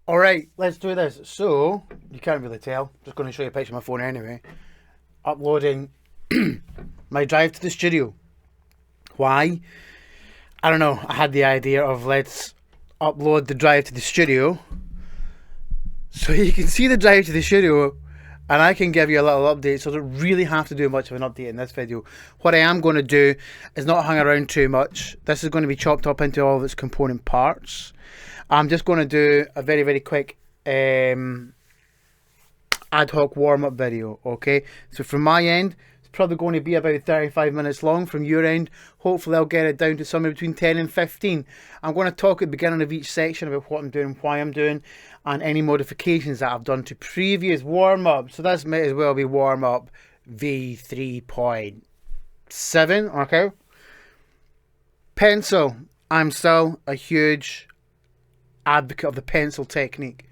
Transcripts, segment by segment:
Alright, let's do this. So, you can't really tell. Just going to show you a picture of my phone anyway. Uploading my drive to the studio. Why? I don't know. I had the idea of let's upload the drive to the studio so you can see the drive to the studio and I can give you a little update, so I don't really have to do much of an update in this video. What I am going to do is not hang around too much. This is going to be chopped up into all of its component parts. I'm just going to do a very, very quick ad hoc warm-up video, okay? So from my end, it's probably going to be about 35 minutes long. From your end, hopefully I'll get it down to somewhere between 10 and 15. I'm going to talk at the beginning of each section about what I'm doing, why I'm doing, and any modifications that I've done to previous warm-ups. So this might as well be warm-up V3.7, okay? Pencil. I'm still a huge advocate of the pencil technique.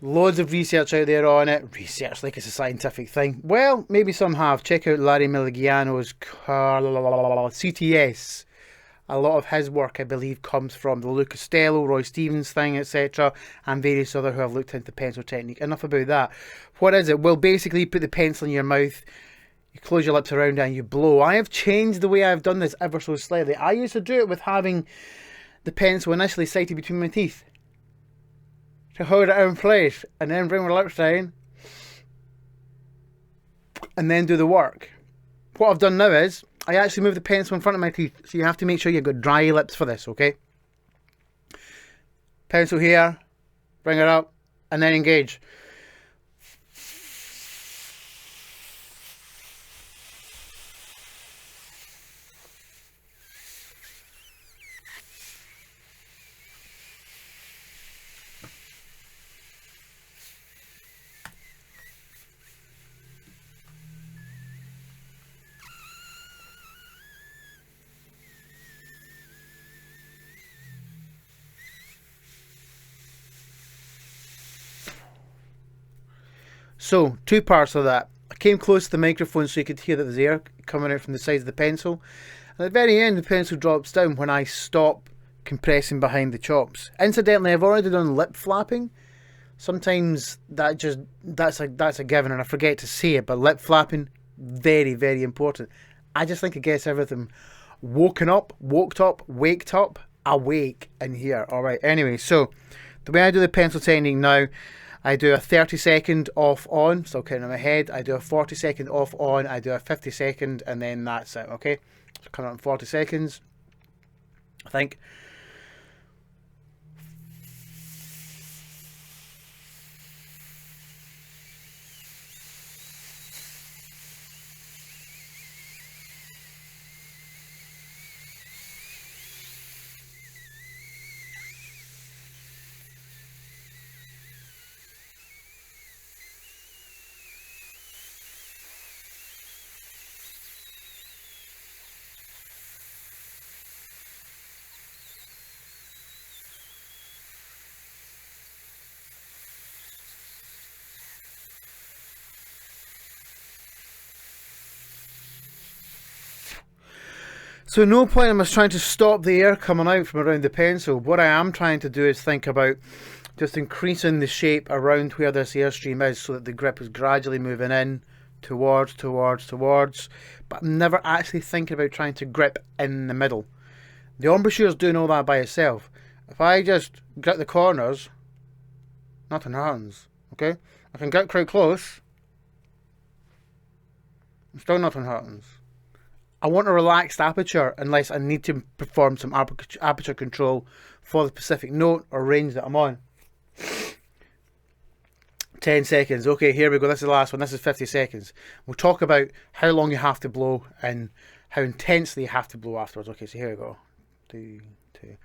Loads of research out there on it. Research like it's a scientific thing. Well, maybe some have. Check out Larry Miligiano's CTS. A lot of his work, I believe, comes from the Lou Costello, Roy Stevens thing, etc. And various other who have looked into the pencil technique. Enough about that. What is it? Well, basically, you put the pencil in your mouth, you close your lips around it and you blow. I have changed the way I've done this ever so slightly. I used to do it with having the pencil initially sighted between my teeth to hold it in place and then bring my lips down and then do the work. What I've done now is I actually move the pencil in front of my teeth, so you have to make sure you've got dry lips for this, okay? Pencil here, bring it up, and then engage. So, two parts of that. I came close to the microphone so you could hear that there's air coming out from the sides of the pencil. And at the very end, the pencil drops down when I stop compressing behind the chops. Incidentally, I've already done lip flapping. Sometimes that's a given and I forget to say it, but lip flapping, very, very important. I just think it gets everything woken up, waked up, awake in here. Alright, anyway, so the way I do the pencil technique now, I do a 30-second off on, still counting in my head. I do a 40-second off on, I do a 50-second, and then that's it, okay? So coming up in 40 seconds, I think. So no point in us trying to stop the air coming out from around the pencil. What I am trying to do is think about just increasing the shape around where this airstream is so that the grip is gradually moving in towards. But I'm never actually thinking about trying to grip in the middle. The embouchure's doing all that by itself. If I just grip the corners, nothing happens. Okay? I can get quite close, and still nothing happens. I want a relaxed aperture unless I need to perform some aperture control for the specific note or range that I'm on. 10 seconds. Okay, here we go. This is the last one. This is 50 seconds. We'll talk about how long you have to blow and how intensely you have to blow afterwards. Okay, so here we go. 3, 2.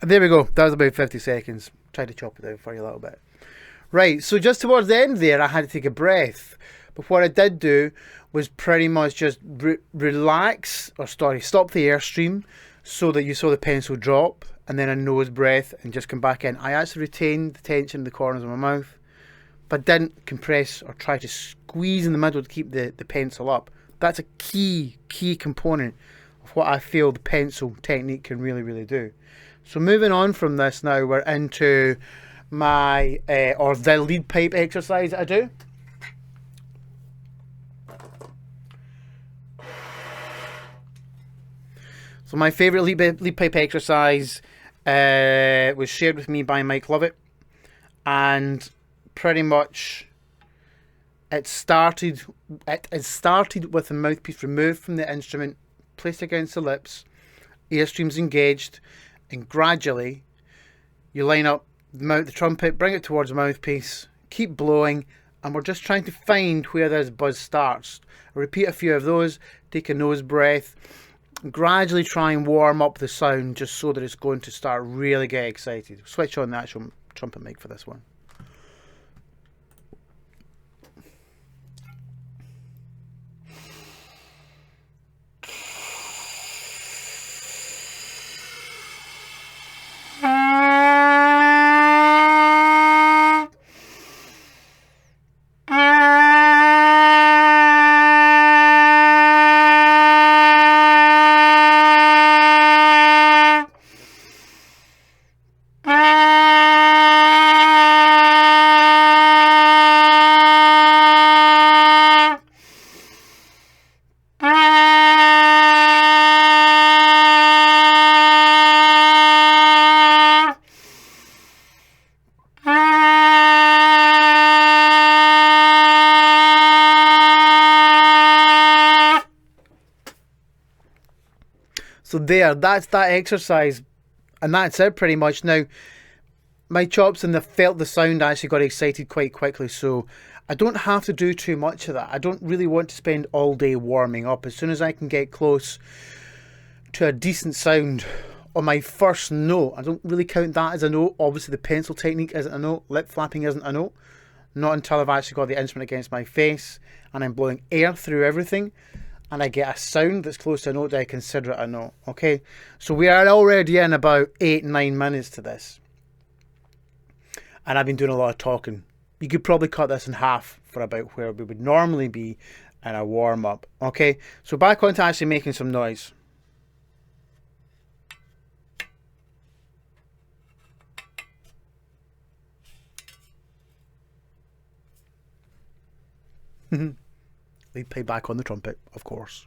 There we go. That was about 50 seconds. Tried to chop it down for you a little bit. Right, so just towards the end there, I had to take a breath. But what I did do was pretty much just relax, or sorry, stop the airstream so that you saw the pencil drop, and then a nose breath and just come back in. I actually retained the tension in the corners of my mouth, but didn't compress or try to squeeze in the middle to keep the pencil up. That's a key component of what I feel the pencil technique can really do. So moving on from this now, we're into my, or the lead pipe exercise that I do. So my favourite lead pipe exercise was shared with me by Mike Lovett, and pretty much it started with the mouthpiece removed from the instrument, placed against the lips, airstreams engaged, and gradually you line up the trumpet, bring it towards the mouthpiece, keep blowing, and we're just trying to find where this buzz starts. I'll repeat a few of those, take a nose breath, gradually try and warm up the sound just so that it's going to start really get excited. Switch on the actual trumpet mic for this one. So there, that's that exercise, and that's it pretty much. Now, my chops and felt the sound actually got excited quite quickly, so I don't have to do too much of that. I don't really want to spend all day warming up. As soon as I can get close to a decent sound on my first note, I don't really count that as a note. Obviously the pencil technique isn't a note, lip flapping isn't a note. Not until I've actually got the instrument against my face and I'm blowing air through everything and I get a sound that's close to a note that I consider it a note. Okay, so we are already in about 8-9 minutes to this, and I've been doing a lot of talking. You could probably cut this in half for about where we would normally be in a warm up. Okay, so back on to actually making some noise. Lead pipe back on the trumpet, of course.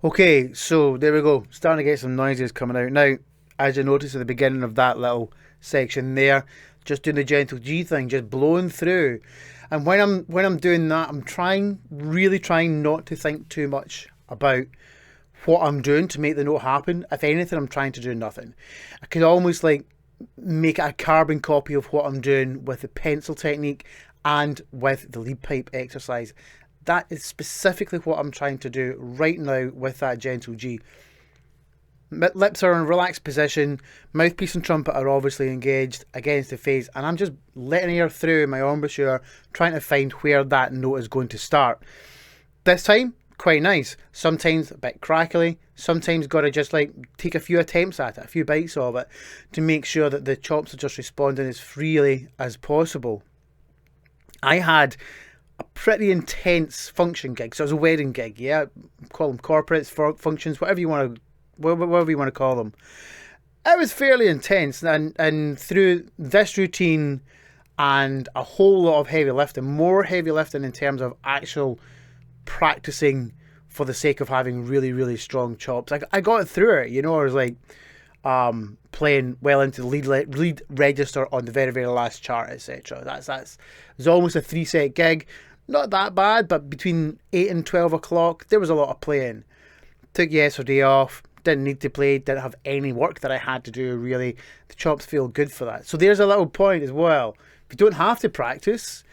Okay, so there we go. Starting to get some noises coming out. Now, as you notice at the beginning of that little section there, just doing the gentle G thing, just blowing through. And when I'm doing that, I'm really trying not to think too much about what I'm doing to make the note happen. If anything, I'm trying to do nothing. I could almost like make it a carbon copy of what I'm doing with the pencil technique and with the lead pipe exercise. That is specifically what I'm trying to do right now with that gentle G. Lips are in a relaxed position, mouthpiece and trumpet are obviously engaged against the face, and I'm just letting air through my embouchure, trying to find where that note is going to start. This time, quite nice. Sometimes a bit crackly. Sometimes got to just like take a few attempts at it, a few bites of it, to make sure that the chops are just responding as freely as possible. I had a pretty intense function gig, so it was a wedding gig. Yeah, call them corporates, functions, whatever you want to call them. It was fairly intense, and through this routine and a whole lot of heavy lifting, more heavy lifting in terms of actual practicing for the sake of having really, really strong chops. I got through it, you know. I was like playing well into the lead register on the very, very last chart, etc. It was almost a 3-set gig. Not that bad, but between 8 and 12 o'clock, there was a lot of playing. Took yesterday off. Didn't need to play. Didn't have any work that I had to do, really. The chops feel good for that. So there's a little point as well. If you don't have to practice,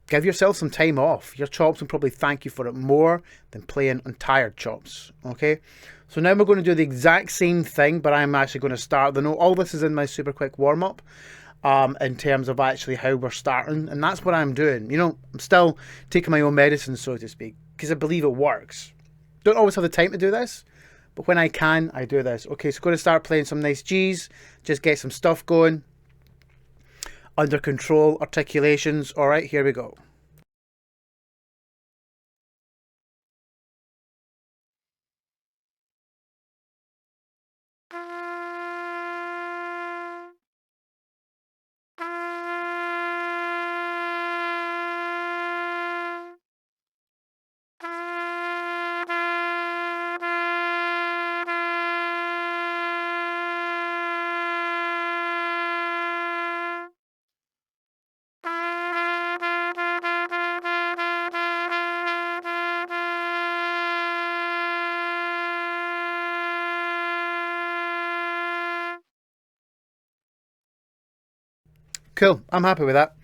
give yourself some time off. Your chops will probably thank you for it more than playing on tired chops. Okay? So now we're going to do the exact same thing, but I'm actually going to start the note. All this is in my super quick warm-up in terms of actually how we're starting. And that's what I'm doing. You know, I'm still taking my own medicine, so to speak, because I believe it works. Don't always have the time to do this, but when I can, I do this. Okay, so going to start playing some nice G's. Just get some stuff going. Under control, articulations. All right, here we go. Cool, I'm happy with that.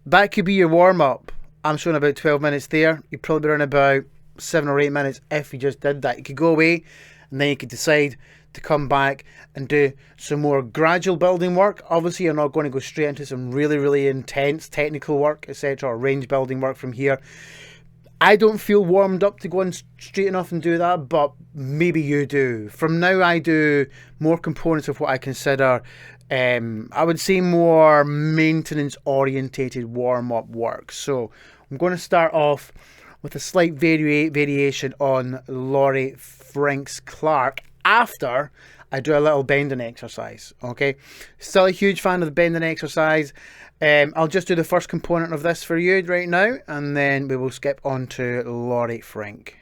That could be your warm-up. I'm showing about 12 minutes there. You'd probably be around about 7 or 8 minutes if you just did that. You could go away and then you could decide to come back and do some more gradual building work. Obviously, you're not going to go straight into some really, really intense technical work, etc., or range building work from here. I don't feel warmed up to go in straight enough and do that, but maybe you do. From now, I do more components of what I consider, I would say, more maintenance-orientated warm-up work. So I'm going to start off with a slight variation on Laurie Franks Clark after I do a little bending exercise. Okay, still a huge fan of the bending exercise. I'll just do the first component of this for you right now, and then we will skip on to Laurie Frank.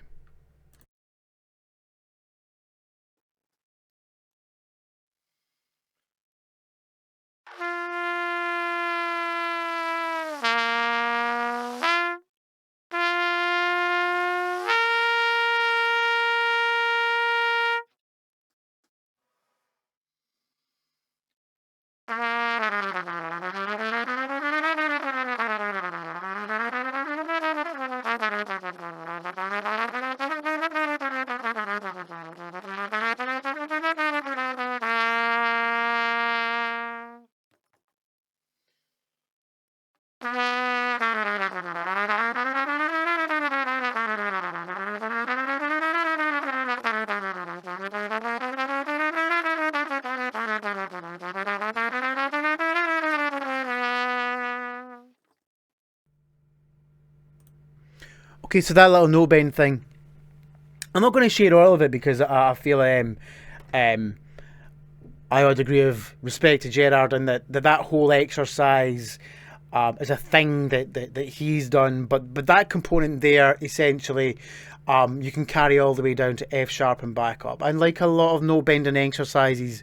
Okay, so that little no bend thing, I'm not going to share all of it because I feel I owe a degree of respect to Gerard, and that whole exercise is a thing that he's done. But that component there, essentially, you can carry all the way down to F sharp and back up. And like a lot of no bending exercises,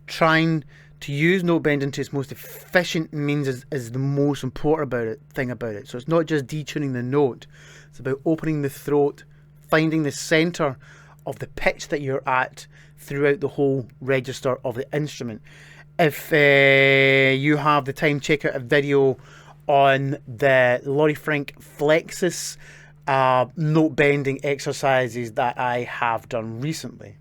trying to use no bending to its most efficient means is the most important thing about it. So it's not just detuning the note. It's about opening the throat, finding the centre of the pitch that you're at throughout the whole register of the instrument. If you have the time, check out a video on the Laurie Frank Flexus note bending exercises that I have done recently.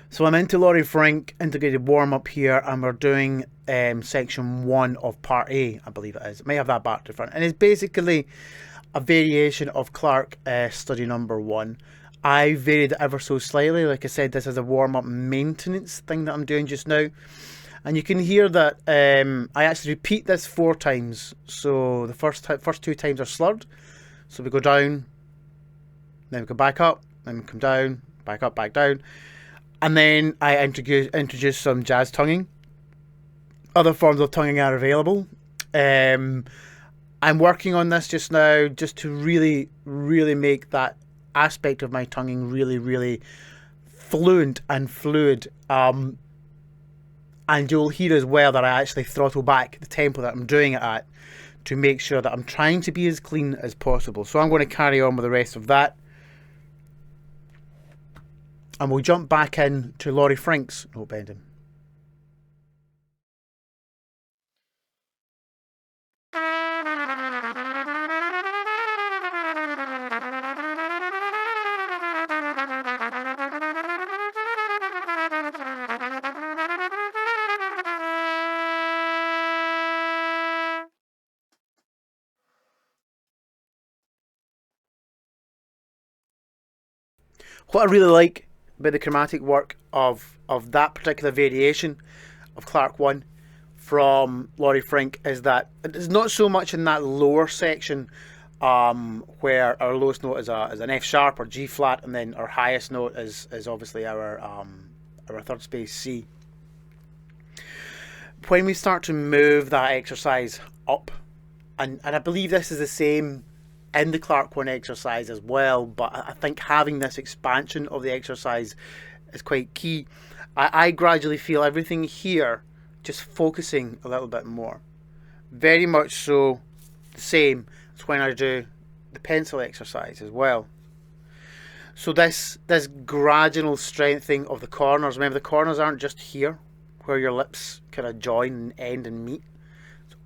So I'm into Laurie Frank integrated warm-up here, and we're doing section 1 of part A, I believe it is. It may have that back to front. And it's basically a variation of Clark study number 1. I varied it ever so slightly. Like I said, this is a warm-up maintenance thing that I'm doing just now. And you can hear that I actually repeat this 4 times. So the first 2 times are slurred. So we go down, then we go back up, then we come down, back up, back down. And then I introduce some jazz tonguing. Other forms of tonguing are available. I'm working on this just now just to really, really make that aspect of my tonguing really, really fluent and fluid. And you'll hear as well that I actually throttle back the tempo that I'm doing it at to make sure that I'm trying to be as clean as possible. So I'm going to carry on with the rest of that. And we'll jump back in to Laurie Frink's note bending. What I really like about the chromatic work of that particular variation of Clark 1 from Laurie Frink is that it's not so much in that lower section where our lowest note is an F sharp or G flat, and then our highest note is obviously our third space C. When we start to move that exercise up, and I believe this is the same in the Clark 1 exercise as well, but I think having this expansion of the exercise is quite key. I gradually feel everything here just focusing a little bit more. Very much so the same as when I do the pencil exercise as well. So this gradual strengthening of the corners. Remember, the corners aren't just here where your lips kind of join and end and meet.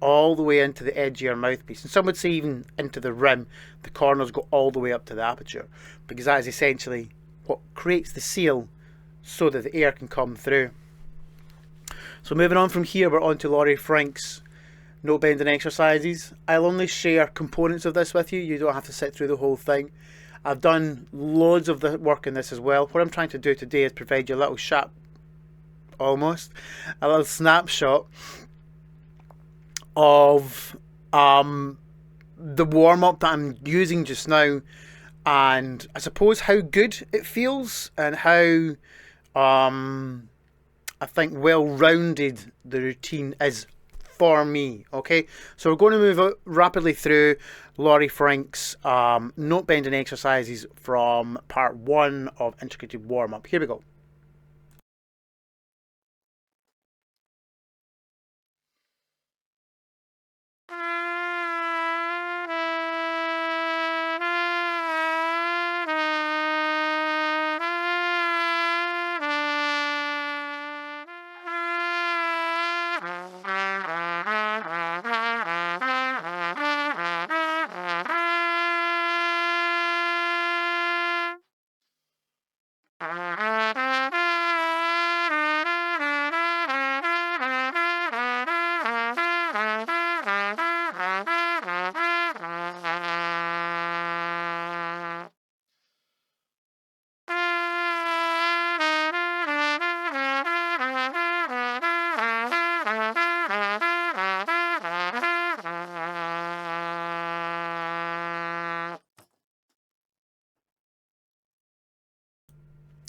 All the way into the edge of your mouthpiece, and some would say even into the rim. The corners go all the way up to the aperture, because that is essentially what creates the seal so that the air can come through. So moving on from here, we're on to Laurie Frink's note bending exercises. I'll only share components of this with you. You don't have to sit through the whole thing. I've done loads of the work in this as well. What I'm trying to do today is provide you a little snapshot of the warm-up that I'm using just now, and I suppose how good it feels and how I think well-rounded the routine is for me. Okay, so we're going to move rapidly through Laurie Frink's note bending exercises from part 1 of integrated warm-up. Here we go.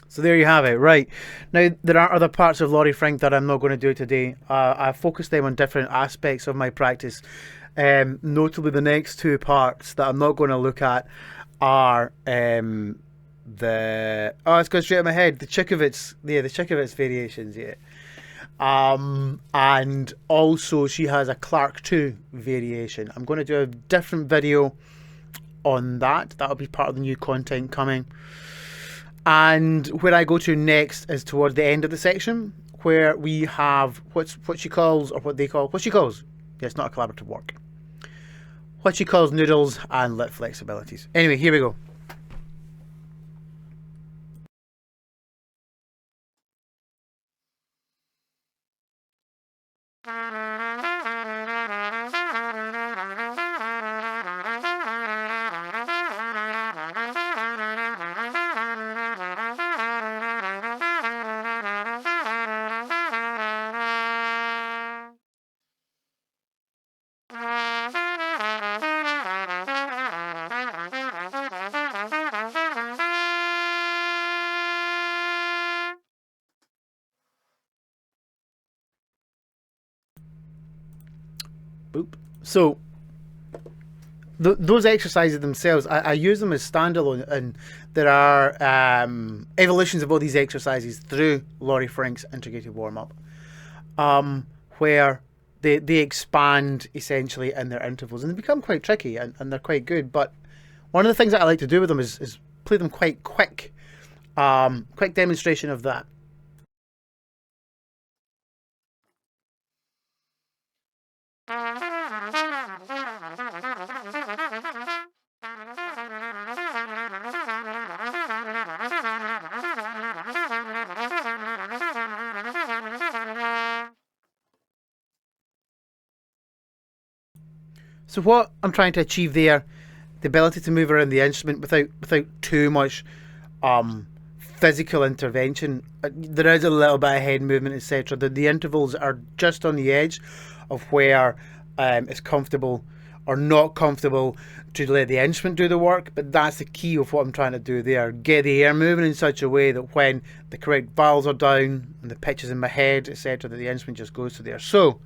So there you have it. Right, now there are other parts of Laurie Frink that I'm not going to do today. I focused them on different aspects of my practice. Notably, the next 2 parts that I'm not going to look at are it's going straight in my head. The Chickovitz variations. Yeah. And also she has a Clark 2 variation. I'm going to do a different video on that. That'll be part of the new content coming. And where I go to next is towards the end of the section, where we have what she calls, yeah, it's not a collaborative work, what she calls noodles and lip flexibilities. Anyway, here we go. Boop. So those exercises themselves, I use them as standalone, and there are evolutions of all these exercises through Laurie Frank's integrated warm-up, where they expand essentially in their intervals, and they become quite tricky, and they're quite good. But one of the things that I like to do with them is play them quite quick. Quick demonstration of that. So what I'm trying to achieve there, the ability to move around the instrument without too much physical intervention. There is a little bit of head movement, etc. The intervals are just on the edge of where it's comfortable or not comfortable to let the instrument do the work, but that's the key of what I'm trying to do there. Get the air moving in such a way that when the correct vowels are down and the pitch is in my head, etc., that the instrument just goes to there. So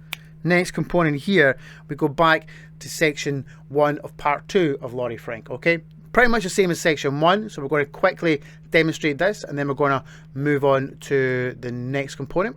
next component here, we go back to section 1 of part 2 of Laurie Frank. Okay, pretty much the same as section 1, so we're going to quickly demonstrate this, and then we're going to move on to the next component.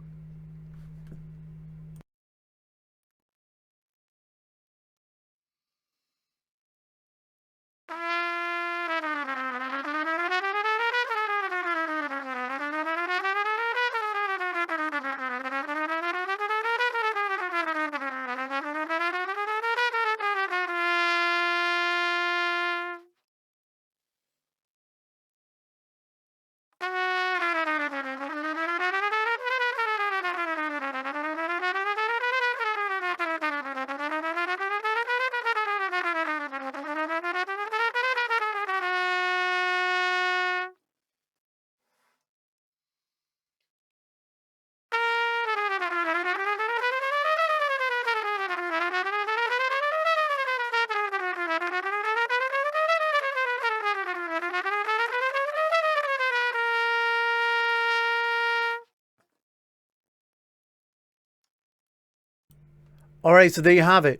Alright, so there you have it.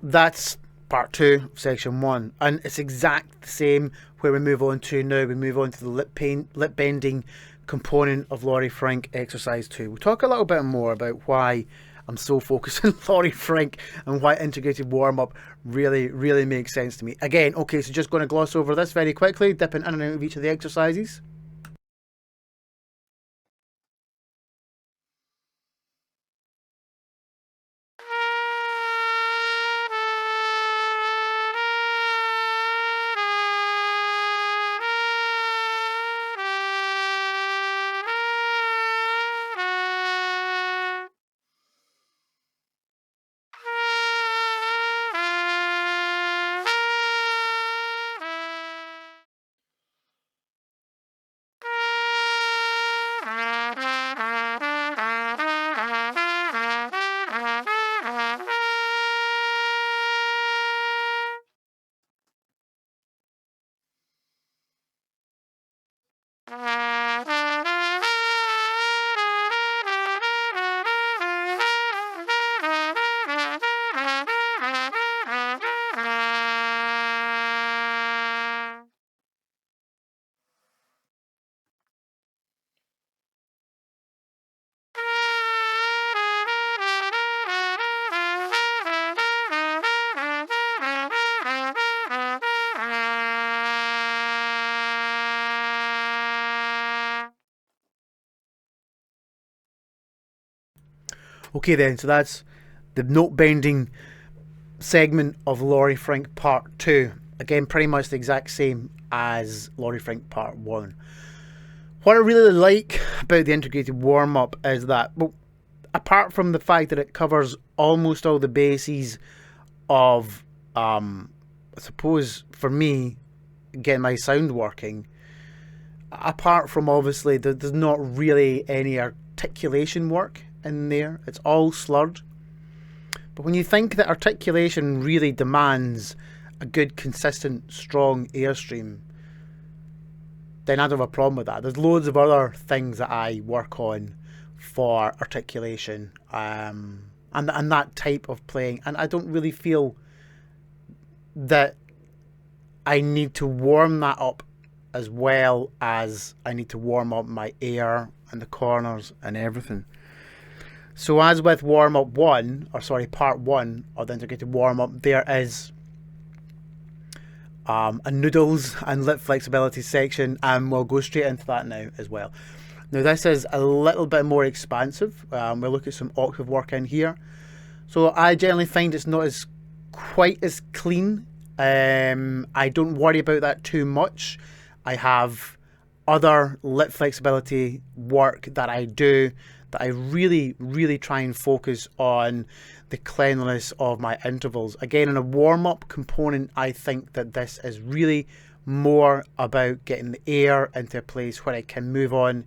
That's part 2 of section 1, and it's exact the same where we move on to now. We move on to the lip bending component of Laurie Frank exercise 2. We'll talk a little bit more about why I'm so focused on Laurie Frank and why integrated warm-up really makes sense to me. Again, okay, so just going to gloss over this very quickly, dipping in and out of each of the exercises. Okay then, so that's the note bending segment of Laurie Frank part 2. Again, pretty much the exact same as Laurie Frank part 1. What I really like about the integrated warm-up is that, well, apart from the fact that it covers almost all the bases of, I suppose, for me, getting my sound working, apart from obviously there's not really any articulation work in there. It's all slurred. But when you think that articulation really demands a good, consistent, strong airstream, then I don't have a problem with that. There's loads of other things that I work on for articulation, and and that type of playing. And I don't really feel that I need to warm that up as well as I need to warm up my air and the corners and everything. So as with warm up one, or sorry, part one of the integrated warm up, there is a noodles and lip flexibility section, and we'll go straight into that now as well. Now this is a little bit more expansive. We'll look at some octave work in here. So I generally find it's not as quite as clean. I don't worry about that too much. I have other lip flexibility work that I do that I really try and focus on the cleanliness of my intervals. Again, in a warm-up component, I think that this is really more about getting the air into a place where I can move on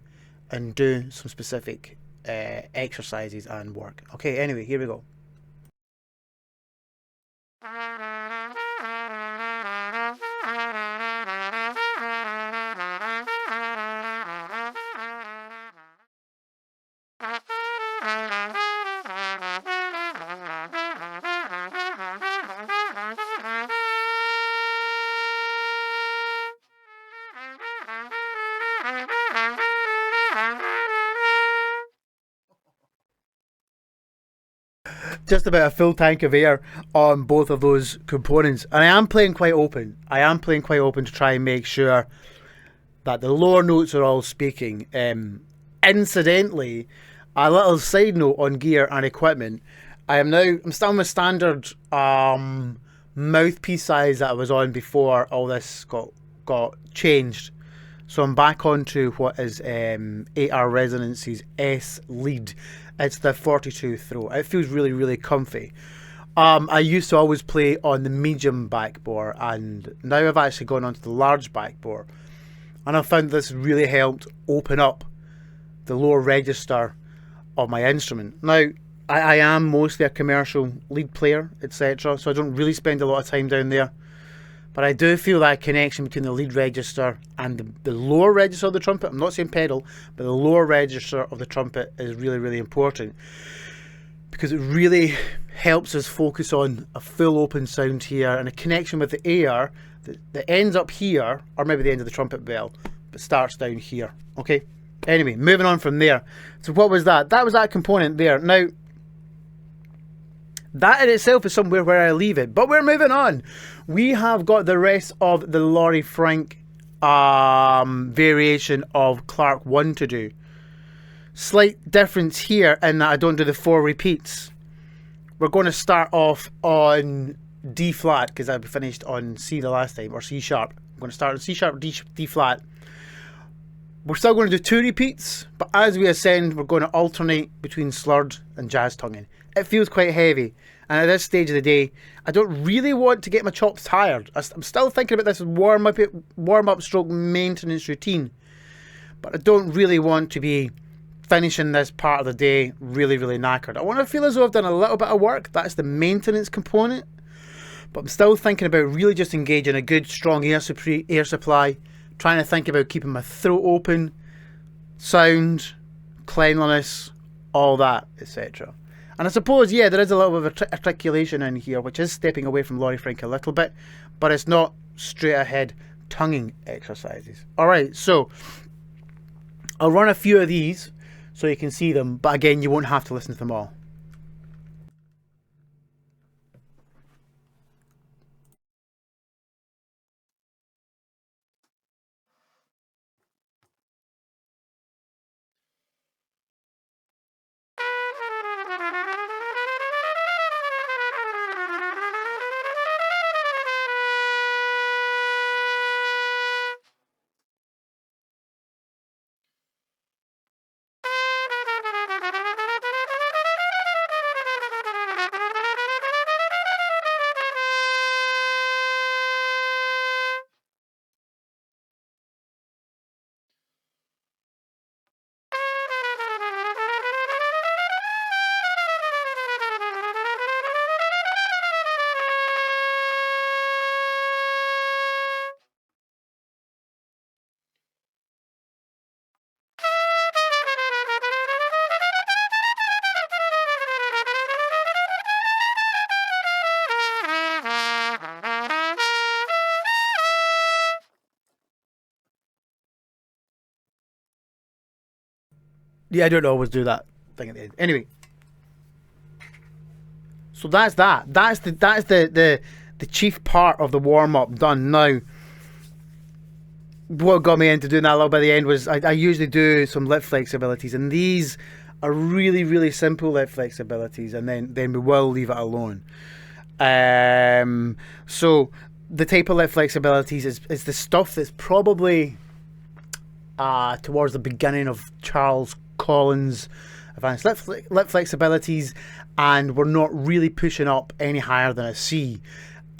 and do some specific exercises and work. Okay, anyway, here we go. Just about a full tank of air on both of those components. And I am playing quite open. I am playing quite open to try and make sure that the lower notes are all speaking. Incidentally, a little side note on gear and equipment. I'm still on my standard mouthpiece size that I was on before all this got changed. So I'm back onto what is 8R Resonance's S lead. It's the 42 throat. It feels really comfy. I used to always play on the medium back bore, and now I've actually gone onto the large back bore, and I found this really helped open up the lower register of my instrument. Now I am mostly a commercial lead player, etc., so I don't really spend a lot of time down there. But I do feel that connection between the lead register and the lower register of the trumpet, I'm not saying pedal, but the lower register of the trumpet is really important, because it really helps us focus on a full open sound here and a connection with the air that ends up here, or maybe the end of the trumpet bell, but starts down here. Okay, anyway, moving on from there. So what was that? That was that component there. Now, that in itself is somewhere where I leave it, but we're moving on. We have got the rest of the Laurie Frank variation of Clark 1 to do. Slight difference here in that I don't do the 4 repeats. We're going to start off on D flat, because I finished on C the last time, or C sharp. I'm going to start on C sharp, D flat. We're still going to do 2 repeats, but as we ascend, we're going to alternate between slurred and jazz tonguing. It feels quite heavy, and at this stage of the day, I don't really want to get my chops tired. I'm still thinking about this warm-up stroke maintenance routine, but I don't really want to be finishing this part of the day really knackered. I want to feel as though I've done a little bit of work. That's the maintenance component, but I'm still thinking about really just engaging a good strong air supply, trying to think about keeping my throat open, sound, cleanliness, all that, etc. And I suppose, yeah, there is a little bit of articulation in here, which is stepping away from Laurie Frank a little bit, but it's not straight ahead tonguing exercises. Alright, so I'll run a few of these so you can see them, but again, you won't have to listen to them all. Yeah, I don't always do that thing at the end. Anyway, so that's that. That's the chief part of the warm up done. Now, what got me into doing that a little bit at the end was I usually do some lip flexibilities, and these are really, really simple lip flexibilities, and then we will leave it alone. So the type of lip flexibilities is the stuff that's probably towards the beginning of Charles Collins' advanced lip flexibilities, and we're not really pushing up any higher than a C.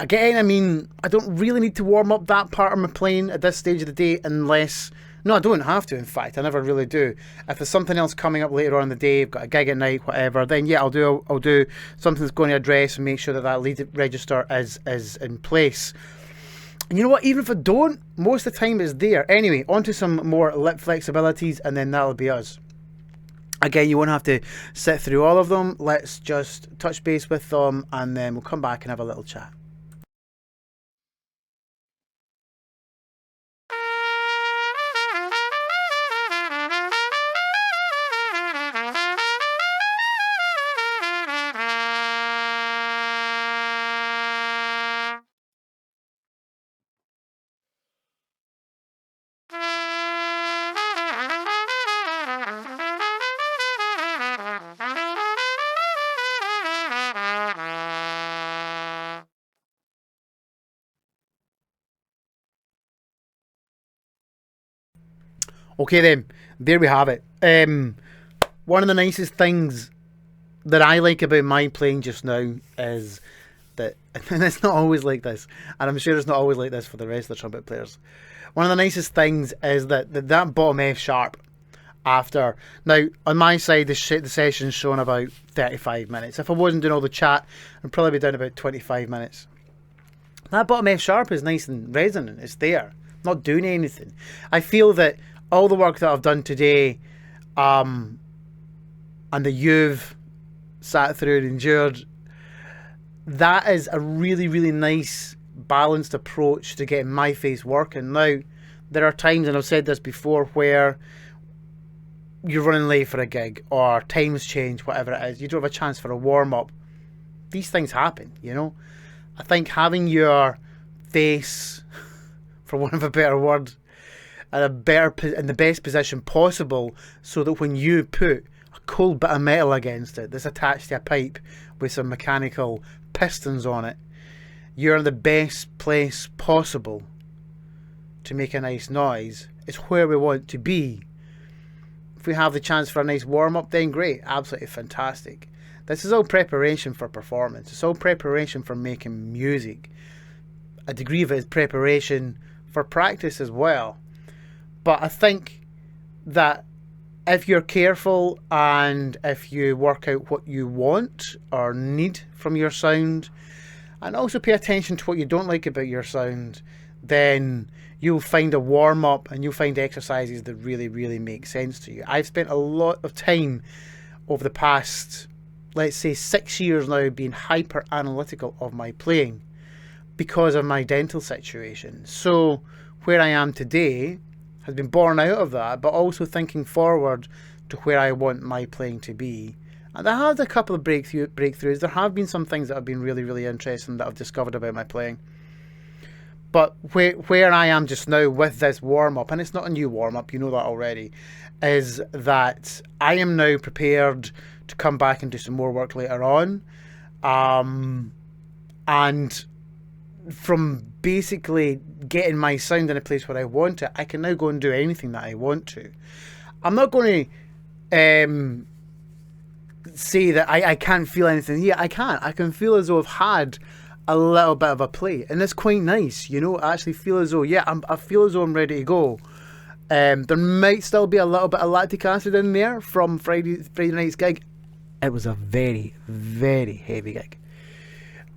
Again, I mean, I don't really need to warm up that part of my playing at this stage of the day unless... No, I don't have to, in fact. I never really do. If there's something else coming up later on in the day, I've got a gig at night, whatever, then yeah, I'll do something that's going to address and make sure that lead register is in place. And you know what? Even if I don't, most of the time it's there. Anyway, on to some more lip flexibilities, and then that'll be us. Again, you won't have to sit through all of them. Let's just touch base with them, and then we'll come back and have a little chat. Okay then, there we have it. One of the nicest things that I like about my playing just now is that, and it's not always like this, and I'm sure it's not always like this for the rest of the trumpet players. One of the nicest things is that bottom F sharp after, now on my side the session's showing about 35 minutes. If I wasn't doing all the chat, I'd probably be down about 25 minutes. That bottom F sharp is nice and resonant, it's there, not doing anything. I feel that all the work that I've done today, and that you've sat through and endured, that is a really, really nice balanced approach to getting my face working. Now, there are times, and I've said this before, where you're running late for a gig, or times change, whatever it is, you don't have a chance for a warm-up. These things happen, you know? I think having your face, for want of a better word, in the best position possible, so that when you put a cold bit of metal against it that's attached to a pipe with some mechanical pistons on it, you're in the best place possible to make a nice noise. It's where we want to be. If we have the chance for a nice warm-up, then great, absolutely fantastic. This is all preparation for performance. It's all preparation for making music. A degree of it is preparation for practice as well. But I think that if you're careful and if you work out what you want or need from your sound, and also pay attention to what you don't like about your sound, then you'll find a warm-up and you'll find exercises that really, really make sense to you. I've spent a lot of time over the past, let's say, 6 years now being hyper analytical of my playing because of my dental situation. So where I am today has been born out of that, but also thinking forward to where I want my playing to be. And I had a couple of breakthroughs. There have been some things that have been really, really interesting that I've discovered about my playing. But where I am just now with this warm-up, and it's not a new warm-up, you know that already, is that I am now prepared to come back and do some more work later on. And from basically getting my sound in a place where I want it, I can now go and do anything that I want to. I'm not going to say that I can't feel anything. Yeah, I can. I can feel as though I've had a little bit of a play, and it's quite nice, you know. I actually feel as though, yeah, I feel as though I'm ready to go. There might still be a little bit of lactic acid in there from Friday night's gig. It was a very, very heavy gig.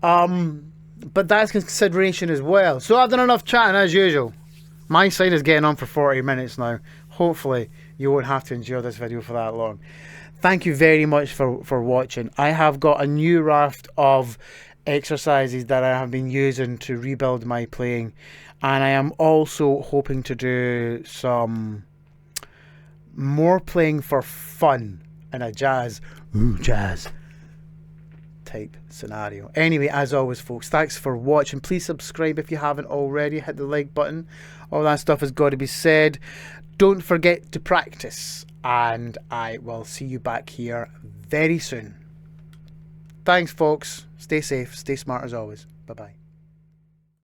But that's consideration as well. So I've done enough chatting as usual. My side is getting on for 40 minutes now. Hopefully you won't have to endure this video for that long. Thank you very much for watching. I have got a new raft of exercises that I have been using to rebuild my playing, and I am also hoping to do some more playing for fun in a jazz type scenario. Anyway, as always, folks, thanks for watching. Please subscribe if you haven't already. Hit the like button. All that stuff has got to be said. Don't forget to practice, and I will see you back here very soon. Thanks, folks. Stay safe, stay smart as always. Bye bye.